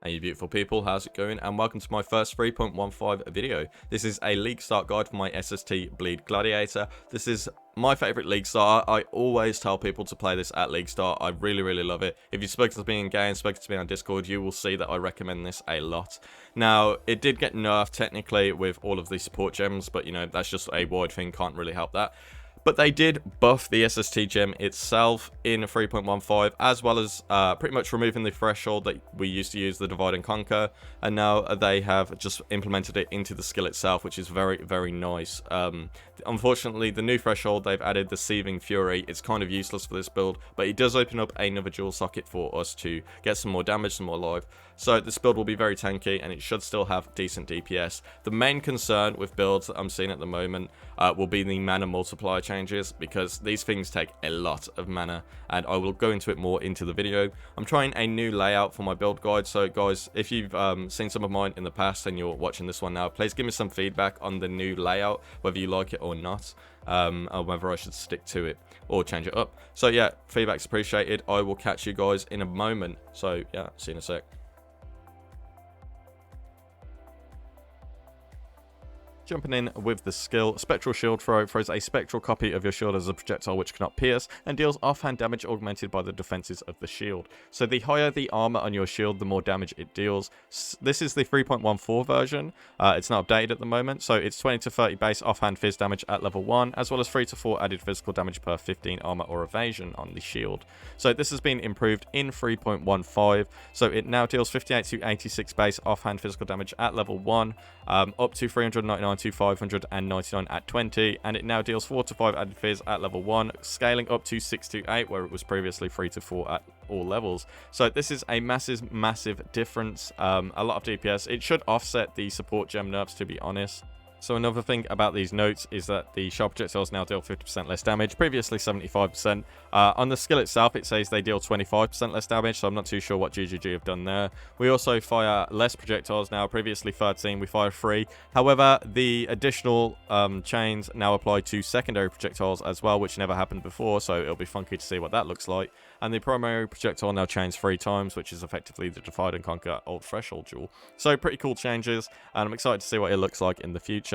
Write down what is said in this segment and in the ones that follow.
Hey you beautiful people, how's it going? And welcome to my first 3.15 video. This is a league start guide for my SST Bleed Gladiator. This is my favourite league starter. I always tell people to play this at league start. I really love it. If you've spoken to me in game, spoken to me on Discord, you will see that I recommend this a lot. Now, it did get nerfed technically with all of the support gems, but you know, that's just a wide thing, can't really help that. But they did buff the SST gem itself in 3.15, as well as pretty much removing the threshold that we used to use, the Divide and Conquer, and now they have just implemented it into the skill itself, which is very nice. Unfortunately, the new threshold, they've added the Seething Fury. It's kind of useless for this build, but it does open up another dual socket for us to get some more damage, some more life. So this build will be very tanky, and it should still have decent DPS. The main concern with builds that I'm seeing at the moment will be the mana multiplier changes, because these things take a lot of mana, and I will go into it more into the video. I'm trying a new layout for my build guide, so guys, if you've seen some of mine in the past and you're watching this one now, please give me some feedback on the new layout, whether you like it or not, or whether I should stick to it or change it up. So yeah, feedback's appreciated. I will catch you guys in a moment. So yeah, see you in a sec. Jumping in with the skill, Spectral Shield Throw throws a spectral copy of your shield as a projectile which cannot pierce, and deals offhand damage augmented by the defenses of the shield. So the higher the armor on your shield, the more damage it deals. This is the 3.14 version. It's not updated at the moment, so it's 20 to 30 base offhand phys damage at level 1, as well as 3 to 4 added physical damage per 15 armor or evasion on the shield. So this has been improved in 3.15, so it now deals 58 to 86 base offhand physical damage at level 1, up to 399 to 599 at 20, and it now deals 4 to 5 added phys at level 1, scaling up to 6 to 8, where it was previously 3 to 4 at all levels. So this is a massive difference, a lot of DPS. It should offset the support gem nerfs, to be honest. So another thing about these notes is that the sharp projectiles now deal 50% less damage, previously 75%. On the skill itself, it says they deal 25% less damage, so I'm not too sure what GGG have done there. We also fire less projectiles now, previously 13, we fire 3. However, the additional chains now apply to secondary projectiles as well, which never happened before, so it'll be funky to see what that looks like. And the primary projectile now chains 3 times, which is effectively the Divide and Conquer old threshold duel. So pretty cool changes, and I'm excited to see what it looks like in the future.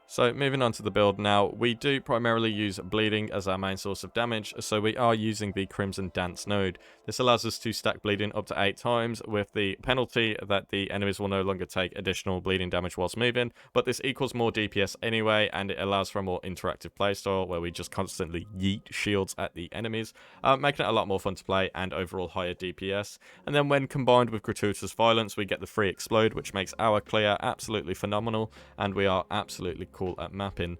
So moving on to the build now, we do primarily use bleeding as our main source of damage, so we are using the Crimson Dance node. This allows us to stack bleeding up to 8 times, with the penalty that the enemies will no longer take additional bleeding damage whilst moving, but this equals more DPS anyway, and it allows for a more interactive playstyle where we just constantly yeet shields at the enemies, making it a lot more fun to play and overall higher DPS. And then when combined with Gratuitous Violence, we get the free explode, which makes our clear absolutely phenomenal, and we are absolutely cool at mapping.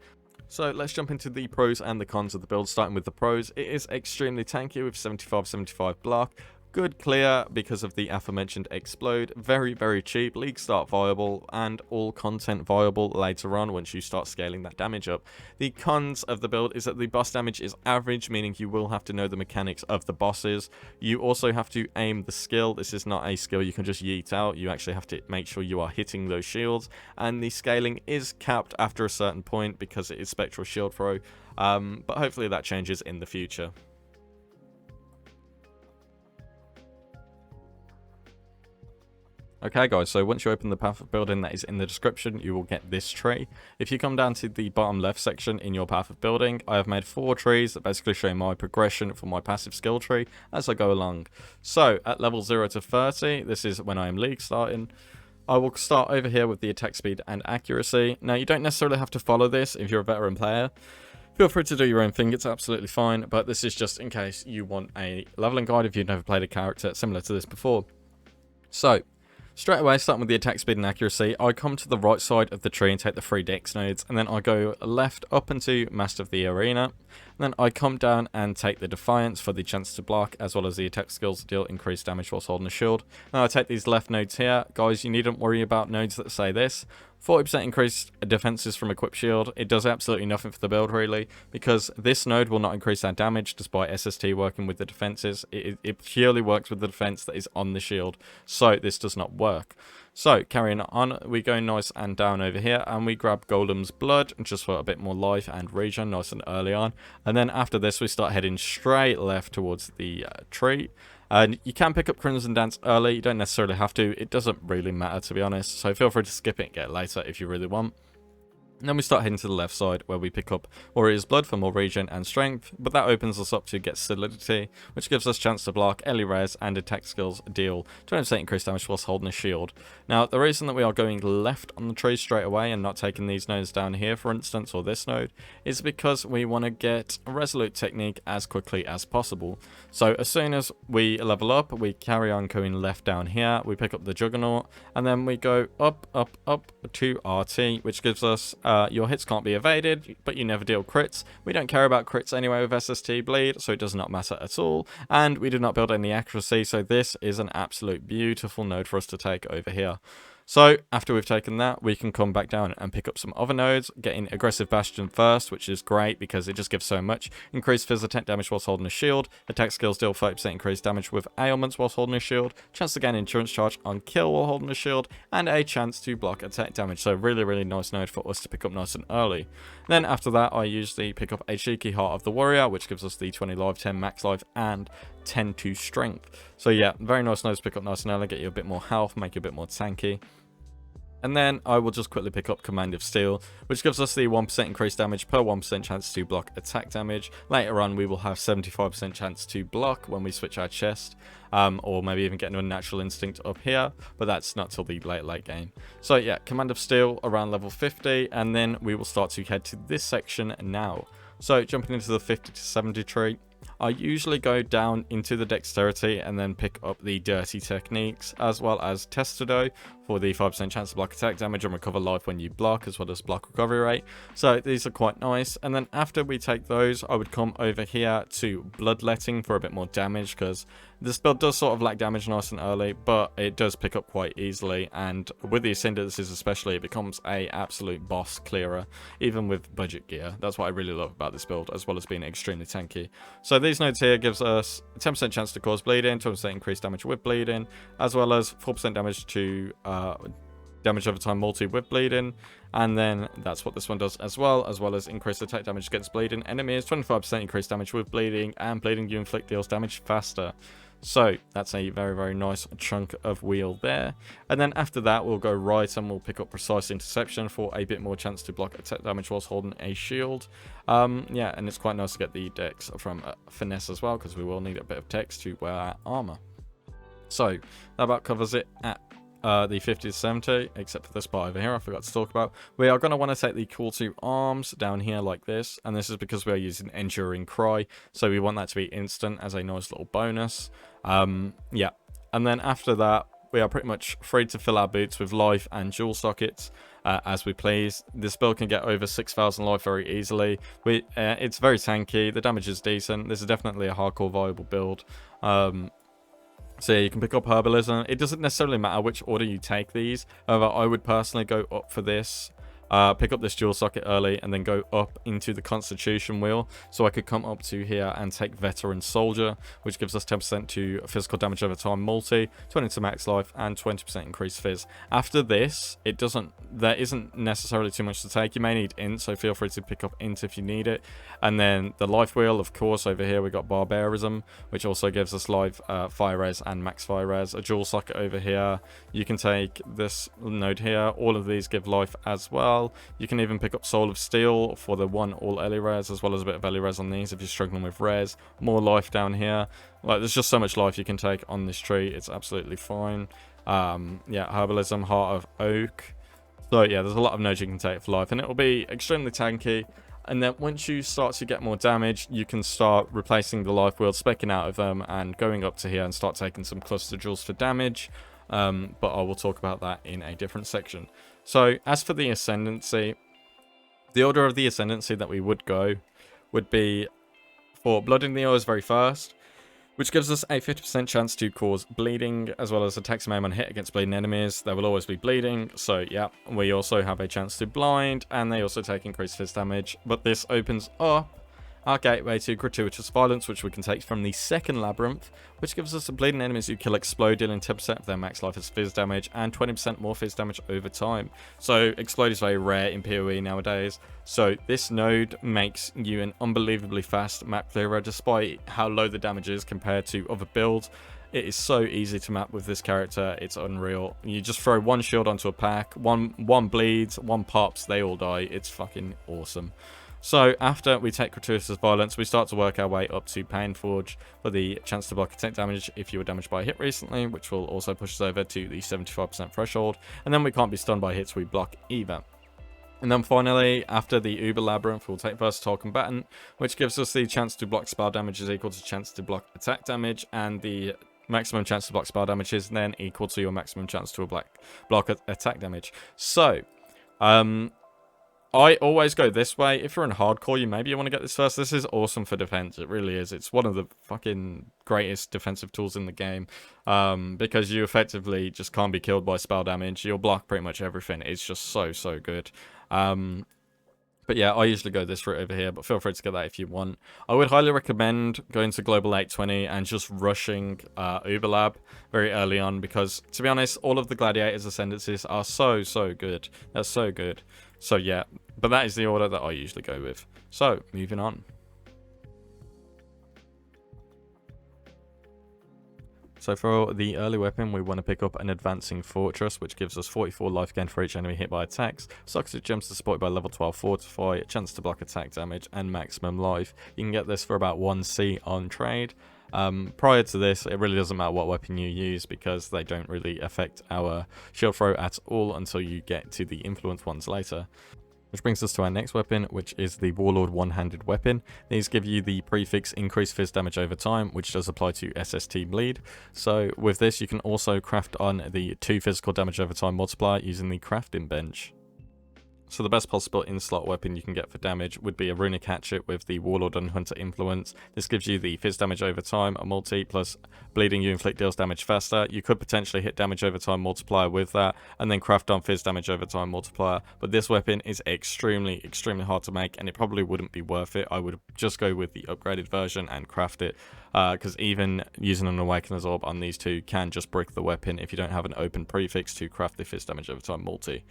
So let's jump into the pros and the cons of the build, starting with the pros. It is extremely tanky with 75 block. Good clear because of the aforementioned explode, very cheap, league start viable, and all content viable later on once you start scaling that damage up. The cons of the build is that the boss damage is average, meaning you will have to know the mechanics of the bosses. You also have to aim the skill. This is not a skill you can just yeet out. You actually have to make sure you are hitting those shields, and the scaling is capped after a certain point because it is Spectral Shield Throw, but hopefully that changes in the future. Okay guys, so once you open the path of building that is in the description, you will get this tree. If you come down to the bottom left section in your path of building, I have made 4 trees that basically show my progression for my passive skill tree as I go along. So at level 0 to 30, this is when I am league starting. I will start over here with the attack speed and accuracy. Now you don't necessarily have to follow this if you're a veteran player. Feel free to do your own thing, it's absolutely fine, but this is just in case you want a leveling guide if you've never played a character similar to this before. So straight away, starting with the attack speed and accuracy, I come to the right side of the tree and take the 3 dex nodes, and then I go left up into Master of the Arena, and then I come down and take the Defiance for the chance to block, as well as the attack skills that deal increased damage whilst holding a shield. Now I take these left nodes here. Guys, you needn't worry about nodes that say this. 40% increased defenses from equipped shield. It does absolutely nothing for the build really, because this node will not increase our damage despite SST working with the defenses. It purely works with the defense that is on the shield, so this does not work. So carrying on, we go nice and down over here, and we grab Golem's Blood just for a bit more life and regen nice and early on. And then after this we start heading straight left towards the tree, And you can pick up Crimson Dance early, you don't necessarily have to, it doesn't really matter to be honest, so feel free to skip it and get it later if you really want. And then we start heading to the left side where we pick up Warrior's Blood for more regen and strength, but that opens us up to get Solidity, which gives us chance to block, early res, and attack skills deal 20% increased damage whilst holding a shield. Now, the reason that we are going left on the tree straight away and not taking these nodes down here, for instance, or this node, is because we want to get a Resolute Technique as quickly as possible. So as soon as we level up, we carry on going left down here, we pick up the Juggernaut, and then we go up, up, up to RT, which gives us your hits can't be evaded, but you never deal crits. We don't care about crits anyway with SST bleed, so it does not matter at all. And we do not build any accuracy, so this is an absolute beautiful node for us to take over here. So after we've taken that, we can come back down and pick up some other nodes, getting Aggressive Bastion first, which is great because it just gives so much. Increased Fizz attack damage whilst holding a shield. Attack skills deal 30% increased damage with ailments whilst holding a shield. Chance to gain Endurance Charge on kill while holding a shield. And a chance to block attack damage. So really, really nice node for us to pick up nice and early. Then after that, I usually pick up a Cheeky Heart of the Warrior, which gives us the 20 life, 10 max life, and 10 to strength. So yeah, very nice nodes to pick up nice and early, get you a bit more health, make you a bit more tanky. And then I will just quickly pick up Command of Steel, which gives us the 1% increased damage per 1% chance to block attack damage. Later on, we will have 75% chance to block when we switch our chest, or maybe even get into a Natural Instinct up here, but that's not till the late game. So yeah, Command of Steel around level 50, and then we will start to head to this section now. So jumping into the 50 to 70 tree, I usually go down into the Dexterity and then pick up the Dirty Techniques, as well as Testudo for the 5% chance to block attack damage and recover life when you block, as well as block recovery rate. So these are quite nice. And then after we take those, I would come over here to Bloodletting for a bit more damage, because this build does sort of lack damage nice and early, but it does pick up quite easily. And with the Ascendancies especially, it becomes a absolute boss clearer, even with budget gear. That's what I really love about this build, as well as being extremely tanky. So these nodes here gives us a 10% chance to cause bleeding, 20% increased damage with bleeding, as well as 4% damage to damage over time multi with bleeding, and then that's what this one does as well as increased attack damage against bleeding enemies, 25% increased damage with bleeding, and bleeding you inflict deals damage faster. So that's a very, very nice chunk of wheel there. And then after that, we'll go right and we'll pick up Precise Interception for a bit more chance to block attack damage whilst holding a shield. Yeah, and it's quite nice to get the dex from Finesse as well, because we will need a bit of dex to wear our armor. So that about covers it at the 50 to 70, except for this part over here I forgot to talk about. We are going to want to take the Call to Arms down here like this, and this is because we are using Enduring Cry, so we want that to be instant as a nice little bonus. Yeah, and then after that, we are pretty much free to fill our boots with life and jewel sockets as we please. This build can get over 6,000 life very easily. It's very tanky, the damage is decent, this is definitely a hardcore viable build. So yeah, you can pick up Herbalism. It doesn't necessarily matter which order you take these. However, I would personally go up for this. Pick up this jewel socket early and then go up into the Constitution wheel, so I could come up to here and take Veteran Soldier, which gives us 10% to physical damage over time multi, 20 to max life, and 20% increased fizz. After this, there isn't necessarily too much to take. You may need int, so feel free to pick up int if you need it. And then the life wheel, of course, over here we got Barbarism, which also gives us life, fire res, and max fire res. A jewel socket over here. You can take this node here. All of these give life as well. You can even pick up Soul of Steel for the one all Ellie res, as well as a bit of Ellie res on these if you're struggling with res. More life down here. Like, there's just so much life you can take on this tree. It's absolutely fine. Yeah, Herbalism, Heart of Oak. So yeah, there's a lot of nodes you can take for life, and it will be extremely tanky. And then once you start to get more damage, you can start replacing the life wheel, specking out of them, and going up to here and start taking some cluster jewels for damage. But I will talk about that in a different section. So as for the Ascendancy, the order of the Ascendancy that we would go would be for Blood in the Eyes very first, which gives us a 50% chance to cause bleeding, as well as attacks maim on hit against bleeding enemies. There will always be bleeding, so yeah. We also have a chance to blind, and they also take increased fizz damage, but this opens up our gateway to Gratuitous Violence, which we can take from the second Labyrinth, which gives us bleeding enemies who kill Explode, dealing 10% of their max life as fizz damage and 20% more fizz damage over time. So Explode is very rare in PoE nowadays, so this node makes you an unbelievably fast map clearer despite how low the damage is compared to other builds. It is so easy to map with this character, it's unreal. You just throw one shield onto a pack, one bleeds, one pops, they all die. It's fucking awesome. So after we take Gratuitous Violence, we start to work our way up to Pain Forge for the chance to block attack damage if you were damaged by a hit recently, which will also push us over to the 75% threshold. And then we can't be stunned by hits we block either. And then finally, after the Uber Labyrinth, we'll take Versatile Combatant, which gives us the chance to block spell damage is equal to chance to block attack damage, and the maximum chance to block spell damage is then equal to your maximum chance to block attack damage. So, I always go this way. If you're in hardcore, maybe you want to get this first. This is awesome for defense. It really is. It's one of the fucking greatest defensive tools in the game, because you effectively just can't be killed by spell damage. You'll block pretty much everything. It's just so good. But yeah, I usually go this route over here, but feel free to get that if you want. I would highly recommend going to Global 820 and just rushing Uber Lab very early on, because, to be honest, all of the Gladiators Ascendancies are so good. They're so good. So yeah, but that is the order that I usually go with. So, moving on. So for the early weapon, we want to pick up an Advancing Fortress, which gives us 44 life gain for each enemy hit by attacks, Successive Gems to support by level 12 Fortify, chance to block attack damage, and maximum life. You can get this for about 1C on trade. Prior to this, it really doesn't matter what weapon you use, because they don't really affect our shield throw at all until you get to the influence ones later. Which brings us to our next weapon, which is the Warlord one-handed weapon. These give you the prefix increased fizz damage over time, which does apply to SST bleed. So with this, you can also craft on the 2 physical damage over time multiplier using the crafting bench. So the best possible in-slot weapon you can get for damage would be a Runic Hatchet with the Warlord and Hunter influence. This gives you the fizz damage over time, a multi, plus bleeding you inflict deals damage faster. You could potentially hit damage over time multiplier with that, and then craft on fizz damage over time multiplier. But this weapon is extremely hard to make, and it probably wouldn't be worth it. I would just go with the upgraded version and craft it, because even using an Awakener's Orb on these two can just brick the weapon if you don't have an open prefix to craft the fizz damage over time multi.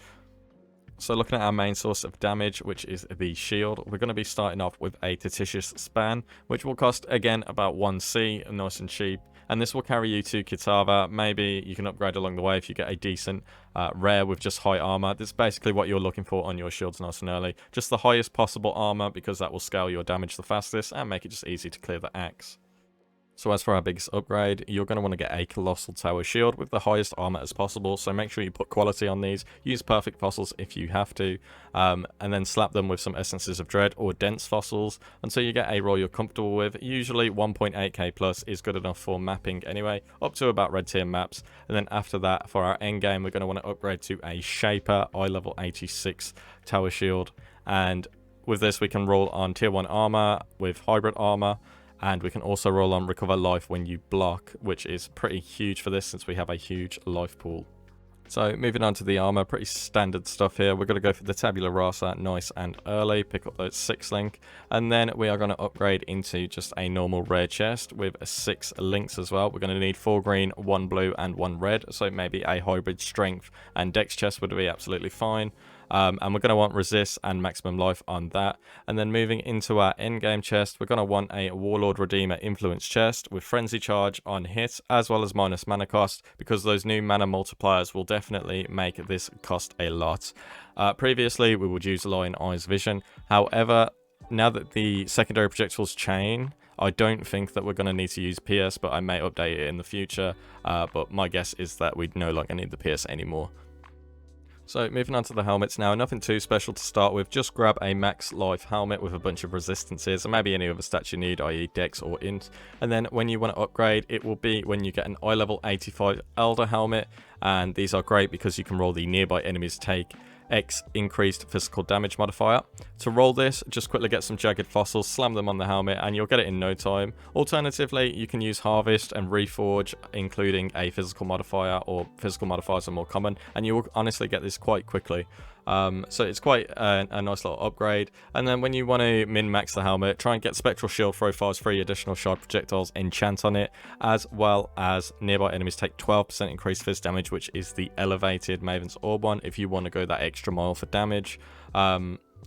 So looking at our main source of damage, which is the shield, we're going to be starting off with a Tertitious Span, which will cost, again, about 1C, nice and cheap. And this will carry you to Kitava. Maybe you can upgrade along the way if you get a decent rare with just high armor. That's basically what you're looking for on your shields nice and early. Just the highest possible armor, because that will scale your damage the fastest and make it just easy to clear the axe. So as for our biggest upgrade, you're going to want to get a Colossal Tower Shield with the highest armor as possible, so make sure you put quality on these, use perfect fossils if you have to, and then slap them with some Essences of Dread or dense fossils until you get a roll you're comfortable with. Usually 1.8k plus is good enough for mapping anyway, up to about red tier maps, and then after that, for our end game, we're going to want to upgrade to a Shaper eye level 86 Tower Shield, and with this we can roll on tier 1 armor with hybrid armor. And we can also roll on Recover Life when you block, which is pretty huge for this since we have a huge life pool. So moving on to the armor, pretty standard stuff here. We're going to go for the Tabula Rasa nice and early, pick up those 6 link, and then we are going to upgrade into just a normal rare chest with 6 links as well. We're going to need 4 green, 1 blue, and 1 red, so maybe a hybrid strength and dex chest would be absolutely fine. And we're going to want resist and maximum life on that. And then moving into our endgame chest, we're going to want a Warlord Redeemer influence chest with frenzy charge on hit, as well as minus mana cost, because those new mana multipliers will definitely make this cost a lot. Previously, we would use Lion Eyes Vision. However, now that the secondary projectiles chain, I don't think that we're going to need to use PS, but I may update it in the future. But my guess is that we'd no longer need the PS anymore. So moving on to the helmets now, nothing too special to start with, just grab a max life helmet with a bunch of resistances and maybe any other stats you need, i.e. dex or int, and then when you want to upgrade, it will be when you get an eye level 85 Elder helmet, and these are great because you can roll the nearby enemies take X increased physical damage modifier. To roll this, just quickly get some jagged fossils, slam them on the helmet, and you'll get it in no time. Alternatively, you can use Harvest and Reforge, including a physical modifier, or physical modifiers are more common, and you will honestly get this quite quickly. So it's quite a nice little upgrade. And then when you want to min-max the helmet, try and get Spectral Shield Throw Files 3 additional shard projectiles enchant on it, as well as nearby enemies take 12% increased fizz damage, which is the elevated Maven's Orb one, if you want to go that extra mile for damage.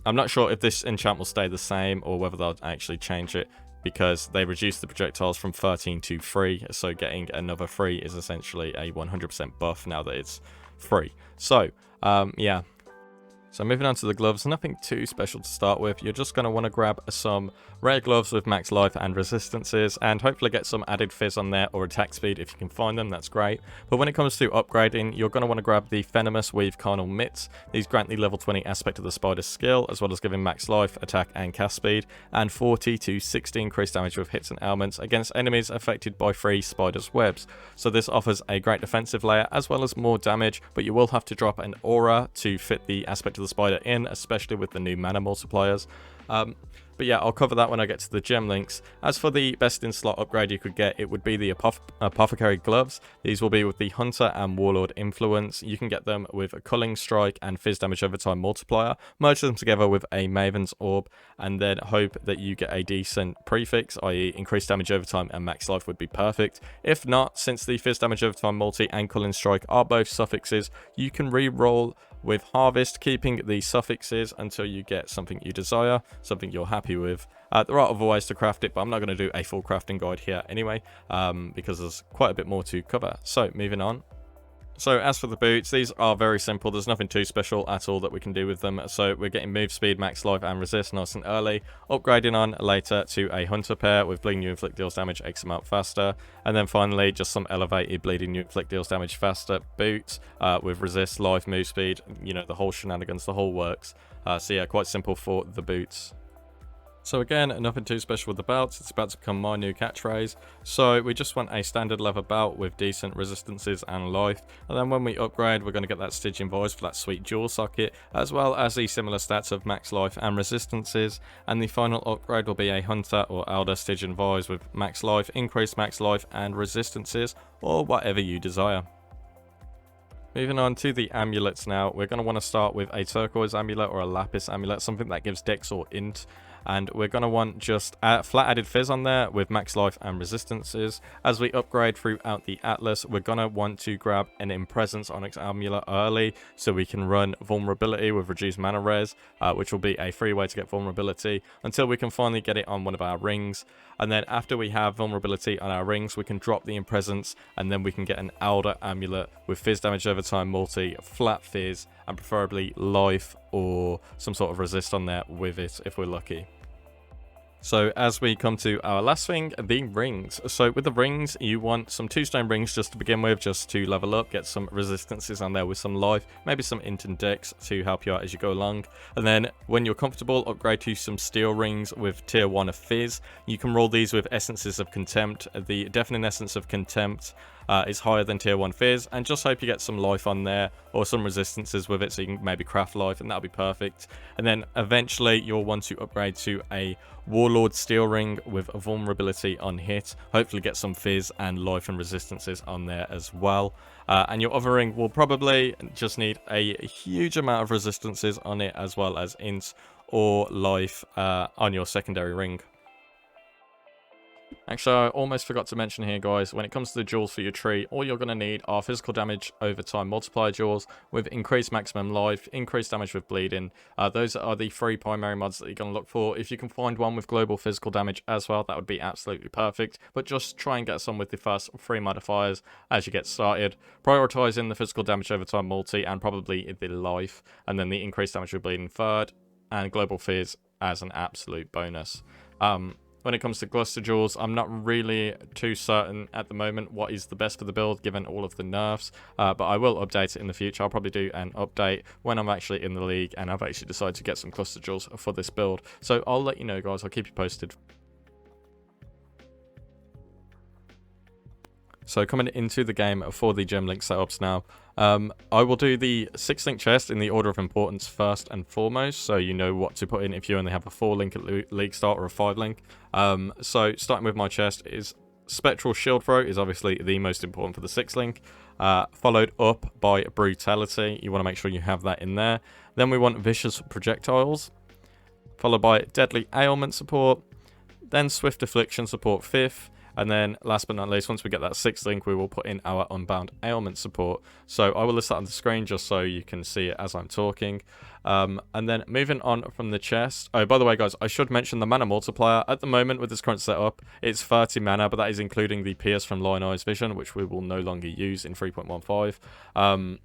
I'm not sure if this enchant will stay the same or whether they'll actually change it because they reduce the projectiles from 13 to 3, so getting another 3 is essentially a 100% buff now that it's free. So, yeah. So moving on to the gloves, nothing too special to start with. You're just going to want to grab some rare gloves with max life and resistances, and hopefully get some added fizz on there or attack speed if you can find them, that's great. But when it comes to upgrading, you're going to want to grab the Venomous Weave Carnal Mitts. These grant the level 20 aspect of the spider's skill, as well as giving max life, attack and cast speed, and 40 to 60 increased damage with hits and ailments against enemies affected by 3 spider's webs. So this offers a great defensive layer as well as more damage, but you will have to drop an aura to fit the aspect of the spider in, especially with the new mana multipliers. But yeah, I'll cover that when I get to the gem links. As for the best in slot upgrade you could get, it would be the Apothecary gloves. These will be with the Hunter and Warlord influence. You can get them with a Culling Strike and Fizz damage over time multiplier. Merge them together with a Maven's Orb, and then hope that you get a decent prefix, i.e. increased damage over time and max life would be perfect. If not, since the Fizz damage over time multi and Culling Strike are both suffixes, you can re-roll with Harvest, keeping the suffixes until you get something you desire, something you're happy with. There are other ways to craft it, but I'm not going to do a full crafting guide here anyway, because there's quite a bit more to cover. So moving on. So as for the boots, these are very simple. There's nothing too special at all that we can do with them. So we're getting move speed, max life and resist nice and early. Upgrading on later to a hunter pair with bleeding you inflict deals damage X amount faster. And then finally just some elevated bleeding you inflict deals damage faster boots with resist, life, move speed, you know, the whole shenanigans, the whole works. So yeah, quite simple for the boots. So again, nothing too special with the belts. It's about to become my new catchphrase. So we just want a standard leather belt with decent resistances and life. And then when we upgrade, we're going to get that Stygian Vise for that sweet jewel socket, as well as the similar stats of max life and resistances. And the final upgrade will be a Hunter or Elder Stygian Vise with max life, increased max life and resistances, or whatever you desire. Moving on to the amulets now, we're going to want to start with a turquoise amulet or a lapis amulet, something that gives dex or int. And we're going to want just flat added fizz on there with max life and resistances. As we upgrade throughout the Atlas, we're going to want to grab an Impresence Onyx Amulet early so we can run vulnerability with reduced mana res, which will be a free way to get vulnerability until we can finally get it on one of our rings. And then after we have vulnerability on our rings, we can drop the Impresence, and then we can get an Elder Amulet with fizz damage over time multi, flat fizz, and preferably life or some sort of resist on there with it if we're lucky. So as we come to our last thing, the rings. So with the rings, you want some 2-stone rings just to begin with, just to level up, get some resistances on there with some life, maybe some int and dex to help you out as you go along. And then when you're comfortable, upgrade to some steel rings with tier 1 of fizz. You can roll these with essences of contempt. The deafening essence of contempt is higher than tier 1 fizz, and just hope you get some life on there or some resistances with it so you can maybe craft life, and that'll be perfect. And then eventually you'll want to upgrade to a Warlord steel ring with a vulnerability on hit, hopefully get some fizz and life and resistances on there as well. And your other ring will probably just need a huge amount of resistances on it, as well as int or life on your secondary ring. Actually, I almost forgot to mention here, guys, when it comes to the jewels for your tree, all you're going to need are physical damage over time multiplier jewels with increased maximum life, increased damage with bleeding. Those are the 3 primary mods that you're going to look for. If you can find one with global physical damage as well, that would be absolutely perfect. But just try and get some with the first 3 modifiers as you get started. Prioritizing the physical damage over time multi and probably the life, and then the increased damage with bleeding third, and global fizz as an absolute bonus. When it comes to cluster jewels, I'm not really too certain at the moment what is the best for the build given all of the nerfs, but I will update it in the future. I'll probably do an update when I'm actually in the league and I've actually decided to get some cluster jewels for this build. So I'll let you know, guys. I'll keep you posted. So coming into the game for the gem link setups now, I will do the 6-link chest in the order of importance first and foremost, so you know what to put in if you only have a 4-link at league start or a 5-link. So starting with my chest is Spectral Shield Throw is obviously the most important for the 6-link, followed up by Brutality. You want to make sure you have that in there. Then we want Vicious Projectiles, followed by Deadly Ailment support, then Swift Affliction support 5th, And then last but not least, once we get that 6th link, we will put in our Unbound Ailment support. So I will list that on the screen just so you can see it as I'm talking. And then moving on from the chest. Oh, by the way, guys, I should mention the mana multiplier. At the moment, with this current setup, it's 30 mana, but that is including the Pierce from Lionized Vision, which we will no longer use in 3.15.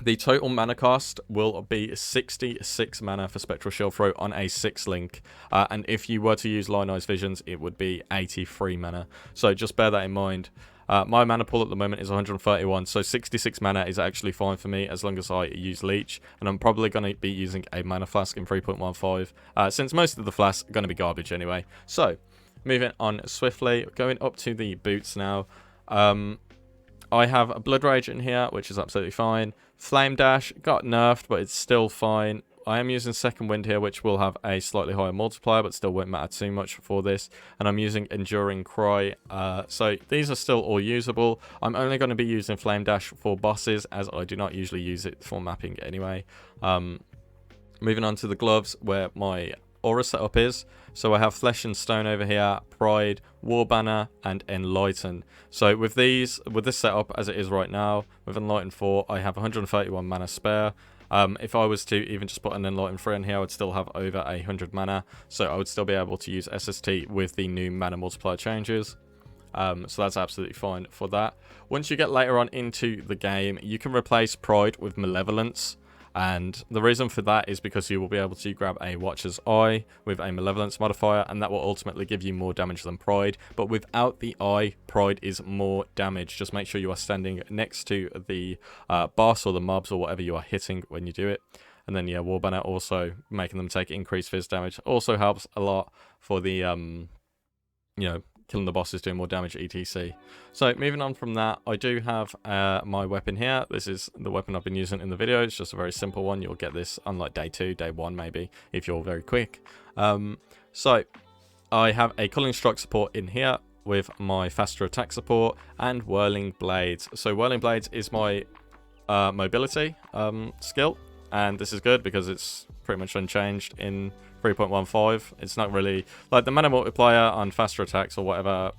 The total mana cost will be 66 mana for Spectral Shield Throw on a 6 link. And if you were to use Lionized Visions, it would be 83 mana. So just bear that in mind. My mana pool at the moment is 131, so 66 mana is actually fine for me as long as I use Leech. And I'm probably going to be using a Mana Flask in 3.15, since most of the flasks are going to be garbage anyway. So, moving on swiftly, going up to the boots now. I have a Blood Rage in here, which is absolutely fine. Flame Dash got nerfed, but it's still fine. I am using Second Wind here, which will have a slightly higher multiplier, but still won't matter too much for this. And I'm using Enduring Cry. So these are still all usable. I'm only going to be using Flame Dash for bosses, as I do not usually use it for mapping anyway. Moving on to the gloves, where my aura setup is. So I have Flesh and Stone over here, Pride, War Banner, and Enlighten. So with this setup as it is right now, with Enlighten 4, I have 131 mana spare. If I was to even just put an Enlighten 3 in here, I would still have over 100 mana. So I would still be able to use SST with the new mana multiplier changes. So that's absolutely fine for that. Once you get later on into the game, you can replace Pride with Malevolence. And the reason for that is because you will be able to grab a Watcher's Eye with a Malevolence modifier, and that will ultimately give you more damage than Pride. But without the Eye, Pride is more damage. Just make sure you are standing next to the boss or the mobs or whatever you are hitting when you do it. And then, yeah, War Banner also making them take increased Fizz damage also helps a lot for the, killing the bosses, doing more damage, etc. So moving on from that, I do have my weapon here. This is the weapon I've been using in the video. It's just a very simple one. You'll get this on like day 2, day 1 maybe, if you're very quick. So I have a Culling Strike support in here with my faster attack support and Whirling Blades. So Whirling Blades is my mobility skill, and this is good because it's pretty much unchanged in 3.15. It's not really like the mana multiplier on faster attacks or whatever,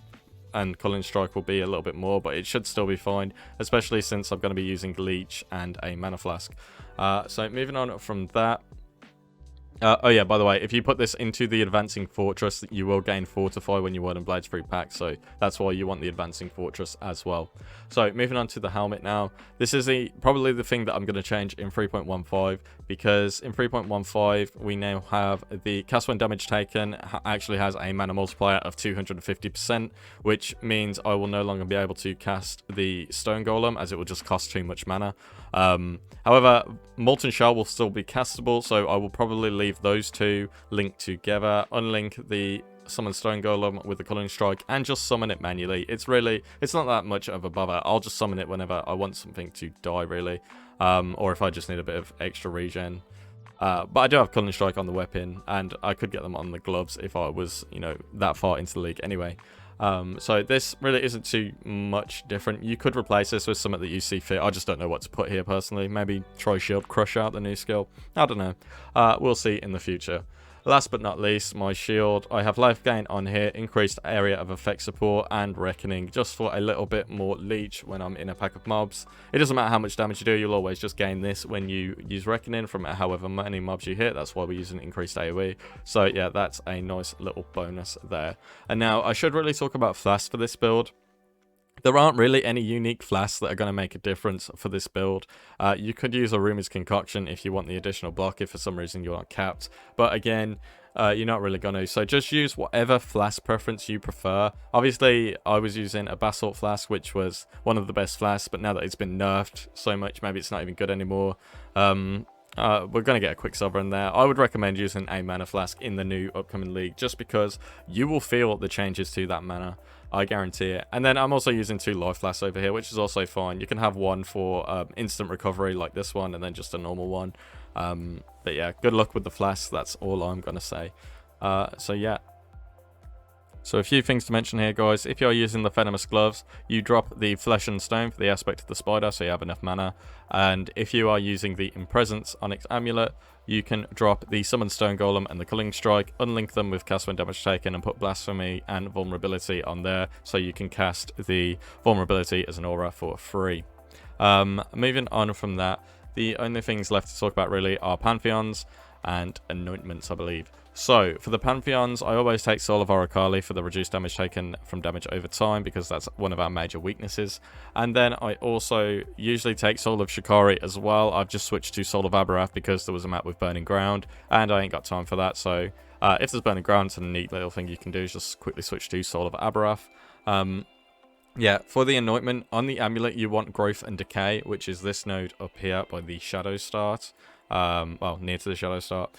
and Culling Strike will be a little bit more, but it should still be fine, especially since I'm going to be using Leech and a Mana Flask. So moving on from that. Oh yeah, by the way, if you put this into the Advancing Fortress, you will gain Fortify when you Whirling Blades through pack, so that's why you want the Advancing Fortress as well. So moving on to the helmet now. This is probably the thing that I'm going to change in 3.15, because in 3.15 we now have the cast when damage taken actually has a mana multiplier of 250%, which means I will no longer be able to cast the Stone Golem, as it will just cost too much mana. However, Molten Shell will still be castable, so I will probably leave those two linked together, unlink the Summon Stone Golem with the Culling Strike, and just summon it manually. It's not that much of a bother. I'll just summon it whenever I want something to die, really, or if I just need a bit of extra regen. But I do have Culling Strike on the weapon, and I could get them on the gloves if I was, that far into the league anyway. So this really isn't too much different. You could replace this with something that you see fit. I just don't know what to put here personally. Maybe try Shield Crush out, the new skill. I don't know. We'll see in the future. Last but not least, my shield. I have life gain on here, increased area of effect support, and reckoning, just for a little bit more leech when I'm in a pack of mobs. It doesn't matter how much damage you do, you'll always just gain this when you use reckoning from however many mobs you hit. That's why we're using increased AoE. So yeah, that's a nice little bonus there. And now I should really talk about flasks for this build. There aren't really any unique flasks that are going to make a difference for this build. You could use a Rumour's Concoction if you want the additional block, if for some reason you're not capped. But again, you're not really going to. So just use whatever flask preference you prefer. Obviously, I was using a Basalt Flask, which was one of the best flasks. But now that it's been nerfed so much, maybe it's not even good anymore. We're going to get a Quicksilver in there. I would recommend using a Mana Flask in the new upcoming league, just because you will feel the changes to that mana. I guarantee it. And then I'm also using 2 life flasks over here, which is also fine. You can have one for instant recovery like this one, and then just a normal one. But yeah, good luck with the flasks. That's all I'm going to say. So yeah. So a few things to mention here, guys. If you're using the Venomous Gloves, you drop the Flesh and Stone for the aspect of the spider, so you have enough mana. And if you are using the Impresence Onyx Amulet, you can drop the Summon Stone Golem and the Culling Strike, unlink them with cast when damage taken, and put Blasphemy and Vulnerability on there, so you can cast the Vulnerability as an aura for free. Moving on from that, the only things left to talk about really are Pantheons and Anointments, I believe. So, for the Pantheons, I always take Soul of Oracali for the reduced damage taken from damage over time, because that's one of our major weaknesses. And then I also usually take Soul of Shikari as well. I've just switched to Soul of Aberrath because there was a map with Burning Ground, and I ain't got time for that. So, if there's Burning Ground, it's a neat little thing you can do, is just quickly switch to Soul of Aberrath. Yeah, for the Anointment, on the Amulet, you want Growth and Decay, which is this node up here by the Shadow Start. Well, near to the Shadow Start.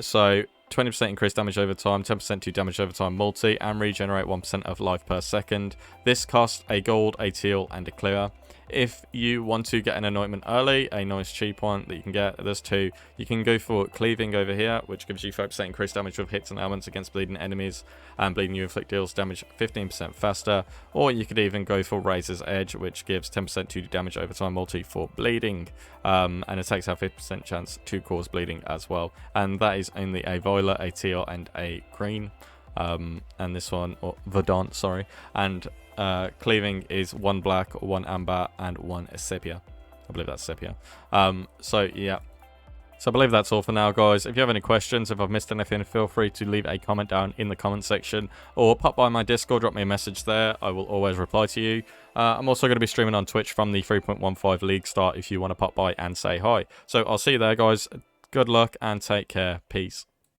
So 20% increased damage over time, 10% to damage over time multi, and regenerate 1% of life per second. This costs a gold, a teal, and a clear. If you want to get an Anointment early, a nice cheap one that you can get, there's two. You can go for Cleaving over here, which gives you 5% increased damage with hits and elements against bleeding enemies, and bleeding you inflict deals damage 15% faster. Or you could even go for Razor's Edge, which gives 10% to damage over time multi for bleeding, and it takes out 50% chance to cause bleeding as well. And that is only a violet, a teal, and a green. And this one, or Verdant, sorry, and Cleaving is 1 black, 1 amber, and 1 sepia. I believe that's sepia. So yeah, so I believe that's all for now, guys. If you have any questions, if I've missed anything, feel free to leave a comment down in the comment section, or pop by my Discord, drop me a message there. I will always reply to you. I'm also going to be streaming on Twitch from the 3.15 League start if you want to pop by and say hi. So I'll see you there, guys. Good luck and take care. Peace.